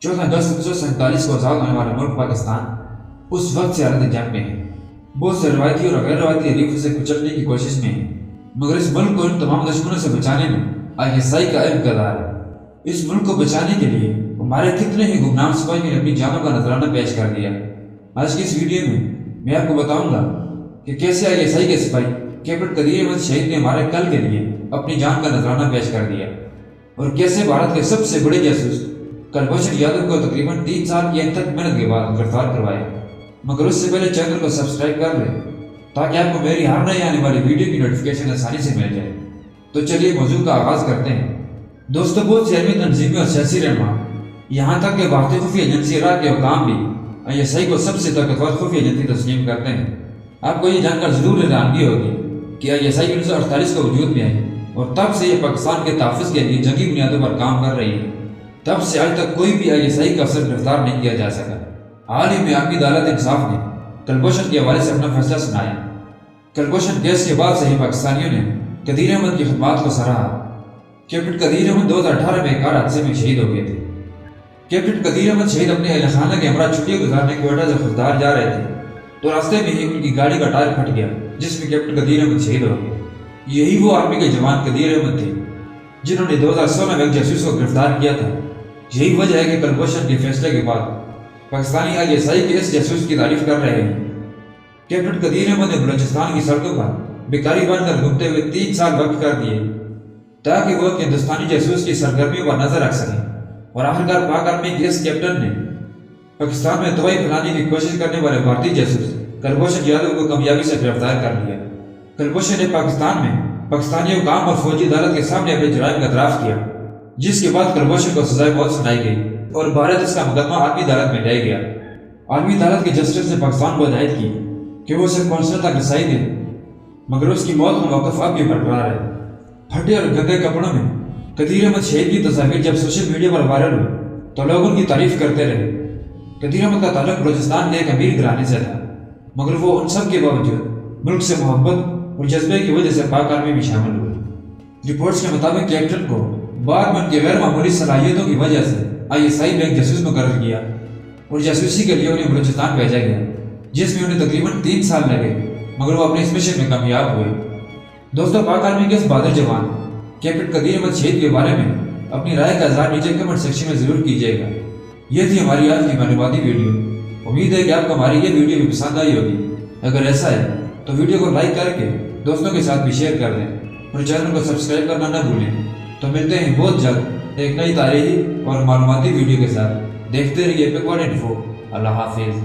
14 अगस्त 1947 को आज़ाद होने वाला मुल्क पाकिस्तान उस वक्त से हालत जंग में है। बहुत से रवायती और गैर रवायती हरीफों से कुचलने की कोशिश में है, मगर इस मुल्क को इन तमाम दुश्मनों से बचाने में ISI का अहम किरदार है। इस मुल्क को बचाने के लिए हमारे कितने ही गुमनाम सिपाहियों ने अपनी जानों का नजराना पेश कर दिया। आज की इस वीडियो में मैं आपको बताऊंगा कि कैसे ISI के सिपाही कैप्टन कदीर अहमद शहीद ने हमारे कल के लिए अपनी जान का नजराना पेश कर दिया और कैसे भारत के सबसे बड़े जासूस कुलभूषण यादव को तकरीबन 3 साल की अथक मेहनत के बाद गिरफ्तार करवाया। मगर उससे पहले चैनल को सब्सक्राइब कर लें ताकि आपको मेरी हर नई आने वाली वीडियो की नोटिफिकेशन आसानी से मिल जाए। तो चलिए मौजू का आगाज करते हैं। दोस्तों, बहुत सी अलमी तंजीमें और सियासी रहनुमा, यहाँ तक कि भारतीय खुफिया एजेंसी इराक के हुकाम भी ISI को सबसे ताकतवर खुफिया एजेंसी तस्लीम करते हैं। आपको ये जानकर जरूर हैरानगी होगी कि ISI 1948 को वजूद में आई और तब से ये पाकिस्तान के तहफ़्फ़ुज़ के लिए जंगी बुनियादों पर काम कर रही है। तब से आज तक कोई भी ISI का अफसर गिरफ्तार नहीं किया जा सका। हाल ही में आर्मी अदालत इंसाफ ने कुलभूषण के हवाले से अपना फैसला सुनाया। कुलभूषण केस के बाद से ही पाकिस्तानियों ने कदीर अहमद की खिदमत को सराहा। कैप्टन कदीर अहमद 2018 में कार हादसे में शहीद हो गए थे। कैप्टन कदीर अहमद शहीद अपने अहल खाना के हमरा छुट्टियां गुजारने के वजह से खुददार जा रहे थे तो रास्ते में ही उनकी गाड़ी का टायर फट गया, जिसमें कैप्टन कदीर अहमद शहीद हो गए। यही वो आर्मी के जवान कदीर अहमद थे जिन्होंने 2016 में एक जासूस को गिरफ्तार किया था। यही वजह है कि कुलभूषण के फैसले के बाद पाकिस्तानी ISI के इस जासूस की तारीफ कर रहे हैं। कैप्टन कदीर अहमद ने बलूचिस्तान की सड़कों पर बेकारी बनकर घूमते हुए 3 साल वक्त कर दिए ताकि वो हिंदुस्तानी जासूस की सरगर्मियों पर नजर रख सकें। और आखिरकार पाक आर्मी के इस कैप्टन ने पाकिस्तान में तबाही फैलाने की कोशिश करने वाले भारतीय जासूस कुलभूषण यादव को कामयाबी से गिरफ्तार कर लिया। कुलभूषण ने पाकिस्तान में पाकिस्तानी हुकाम और फौजी अदालत के सामने अपने जुर्म का इतराफ किया, जिसके बाद कुलभूषण को सजाए मौत सुनाई गई और भारत इसका मुकदमा आर्मी अदालत में ले गया। आर्मी अदालत के जस्टिस ने पाकिस्तान को हिदायत की कि वो उसे कौंसलर तक रसाई दे, मगर उसकी मौत का मौक़िफ़ अब भी बरकरार है। फटे और गंदे कपड़ों में कदीर अहमद शहीद की तस्वीर जब सोशल मीडिया पर वायरल हुई तो लोग उनकी तारीफ करते रहे। कदीर अहमद का ताल्लुक बलूचिस्तान के एक अमीर घराने से था, मगर वो उन सब के बावजूद मुल्क से मोहब्बत और जज्बे की वजह से पाक आर्मी में शामिल हुए। रिपोर्ट्स के मुताबिक कैप्टन को बाद में उनके गैर मामूली सलाहियतों की वजह से ISI में एक जासूस मुकर्रर किया और जासूसी के लिए उन्हें बलूचिस्तान भेजा गया, जिसमें उन्हें तकरीबन 3 साल लगे, मगर वो अपने इस मिशन में कामयाब हुए। दोस्तों, पाक आर्मी के इस बहादुर जवान कैप्टन कदीर अहमद शहीद के बारे में अपनी राय का इज़हार नीचे कमेंट सेक्शन में जरूर कीजिएगा। ये थी हमारी आज की धन्यवादी वीडियो। उम्मीद है कि आपको हमारी ये वीडियो भी पसंद आई होगी। अगर ऐसा है तो वीडियो को लाइक करके दोस्तों के साथ भी शेयर कर दें और चैनल को सब्सक्राइब करना न भूलें। तो मिलते हैं बहुत जल्द एक नई तारीखी और मालूमाती वीडियो के साथ। देखते रहिए पिकवर्ड इन्फो। अल्लाह हाफिज़।